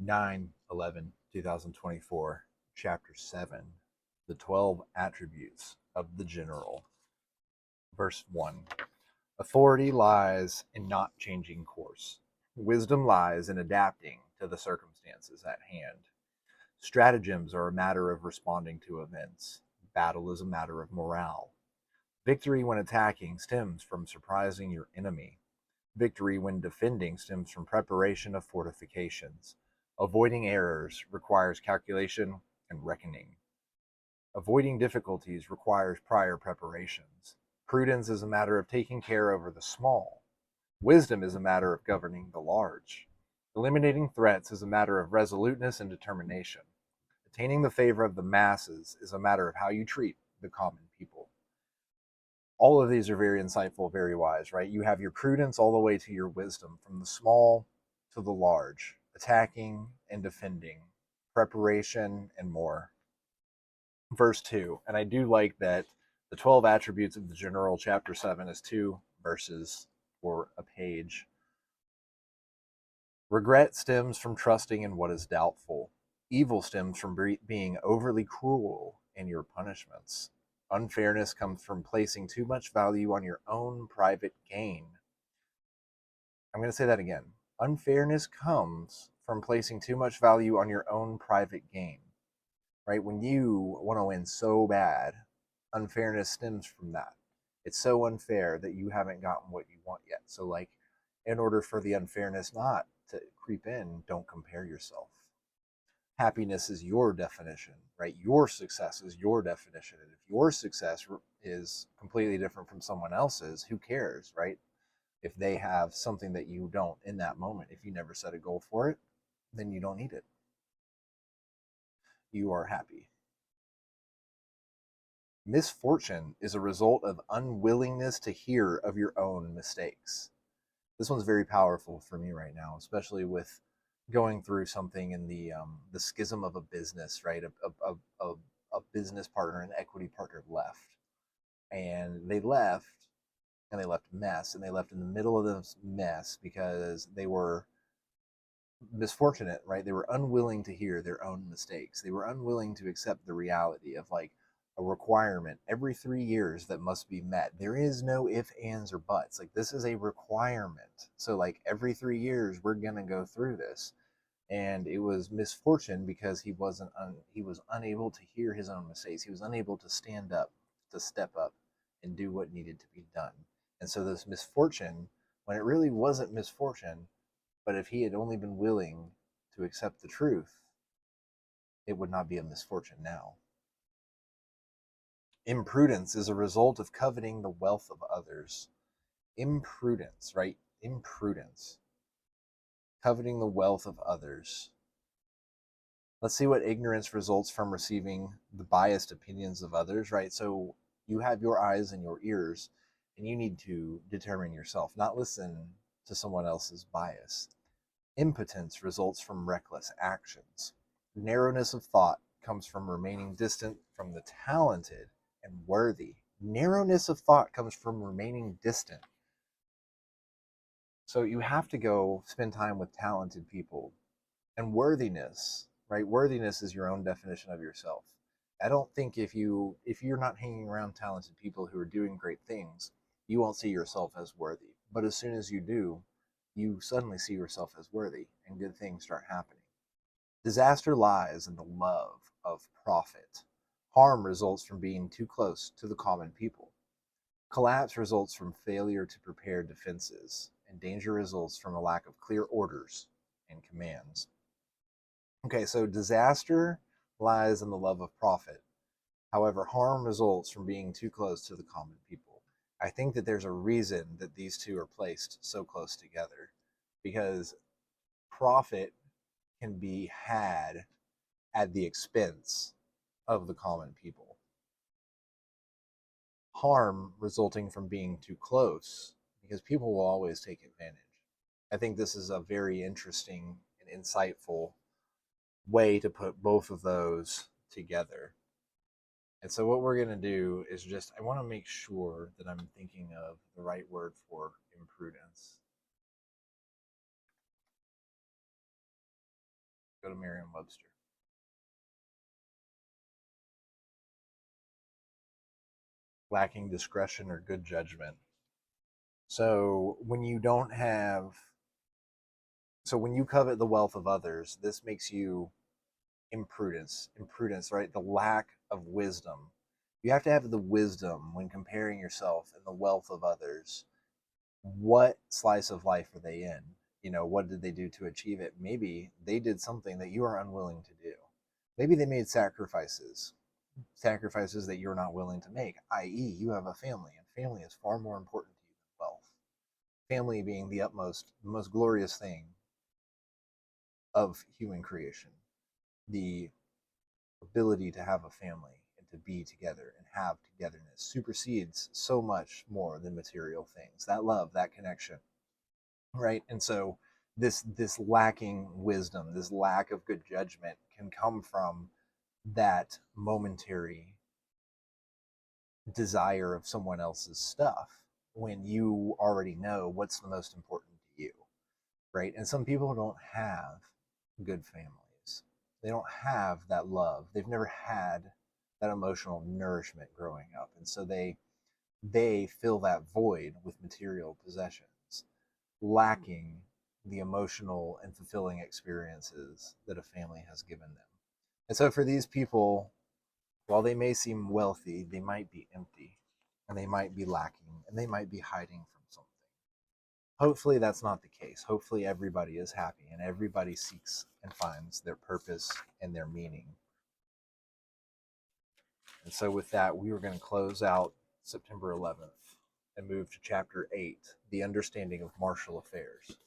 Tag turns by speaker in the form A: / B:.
A: 9/11/2024, Chapter 7, The 12 Attributes of the General. Verse 1. Authority lies in not changing course. Wisdom lies in adapting to the circumstances at hand. Stratagems are a matter of responding to events. Battle is a matter of morale. Victory when attacking stems from surprising your enemy. Victory when defending stems from preparation of fortifications. Avoiding errors requires calculation and reckoning. Avoiding difficulties requires prior preparations. Prudence is a matter of taking care over the small. Wisdom is a matter of governing the large. Eliminating threats is a matter of resoluteness and determination. Attaining the favor of the masses is a matter of how you treat the common people. All of these are very insightful, very wise, right? You have your prudence all the way to your wisdom, from the small to the large, attacking and defending, preparation, and more. Verse 2, and I do like that the 12 attributes of the general, chapter 7, is 2 verses for a page. Regret stems from trusting in what is doubtful. Evil stems from being overly cruel in your punishments. Unfairness comes from placing too much value on your own private gain. I'm going to say that again. Unfairness comes from placing too much value on your own private gain. Right? When you want to win so bad, unfairness stems from that. It's so unfair that you haven't gotten what you want yet. So, like, in order for the unfairness not to creep in, don't compare yourself. Happiness is your definition, right? Your success is your definition. And if your success is completely different from someone else's, who cares, right? If they have something that you don't in that moment, if you never set a goal for it, then you don't need it. You are happy. Misfortune is a result of unwillingness to hear of your own mistakes. This one's very powerful for me right now, especially with going through something in the schism of a business, right? A business partner, an equity partner left, and they left a mess, and they left in the middle of this mess because they were misfortunate, right? They were unwilling to hear their own mistakes. They were unwilling to accept the reality of, like, a requirement every 3 years that must be met. There is no ifs, ands, or buts. Like, this is a requirement. So, like, every 3 years we're gonna go through this. And it was misfortune because he was unable to hear his own mistakes. He was unable to stand up, to step up, and do what needed to be done. And so this misfortune, when it really wasn't misfortune, but if he had only been willing to accept the truth, it would not be a misfortune now. Imprudence is a result of coveting the wealth of others. Imprudence, right? Imprudence. Coveting the wealth of others. Let's see what ignorance results from receiving the biased opinions of others, right? So you have your eyes and your ears, and you need to determine yourself, not listen to someone else's bias. Impotence results from reckless actions. Narrowness of thought comes from remaining distant from the talented and worthy. Narrowness of thought comes from remaining distant. So you have to go spend time with talented people. And worthiness, right? Worthiness is your own definition of yourself. I don't think if you're not hanging around talented people who are doing great things, you won't see yourself as worthy. But as soon as you do, you suddenly see yourself as worthy, and good things start happening. Disaster lies in the love of profit. Harm results from being too close to the common people. Collapse results from failure to prepare defenses, and danger results from a lack of clear orders and commands. Okay, so disaster lies in the love of profit. However, harm results from being too close to the common people. I think that there's a reason that these two are placed so close together, because profit can be had at the expense of the common people. Harm resulting from being too close, because people will always take advantage. I think this is a very interesting and insightful way to put both of those together. And so what we're going to do is I want to make sure that I'm thinking of the right word for imprudence. Go to Merriam-Webster. Lacking discretion or good judgment. So when you don't have, so when you covet the wealth of others, this makes you imprudence, right? The lack of wisdom. You have to have the wisdom when comparing yourself and the wealth of others. What slice of life are they in? What did they do to achieve it? Maybe they did something that you are unwilling to do. Maybe they made sacrifices that you're not willing to make, i.e., you have a family, and family is far more important to you than wealth. Family being the most glorious thing of human creation. The ability to have a family and to be together and have togetherness supersedes so much more than material things. That love, that connection, right? And so this lacking wisdom, this lack of good judgment can come from that momentary desire of someone else's stuff when you already know what's the most important to you, right? And some people don't have good families. They don't have that love. They've never had that emotional nourishment growing up. And so they fill that void with material possessions, lacking the emotional and fulfilling experiences that a family has given them. And so for these people, while they may seem wealthy, they might be empty and they might be lacking and they might be hiding from something. Hopefully that's not the case. Hopefully everybody is happy and everybody seeks and finds their purpose and their meaning. And so with that, we were going to close out September 11th and move to chapter 8, the understanding of martial affairs.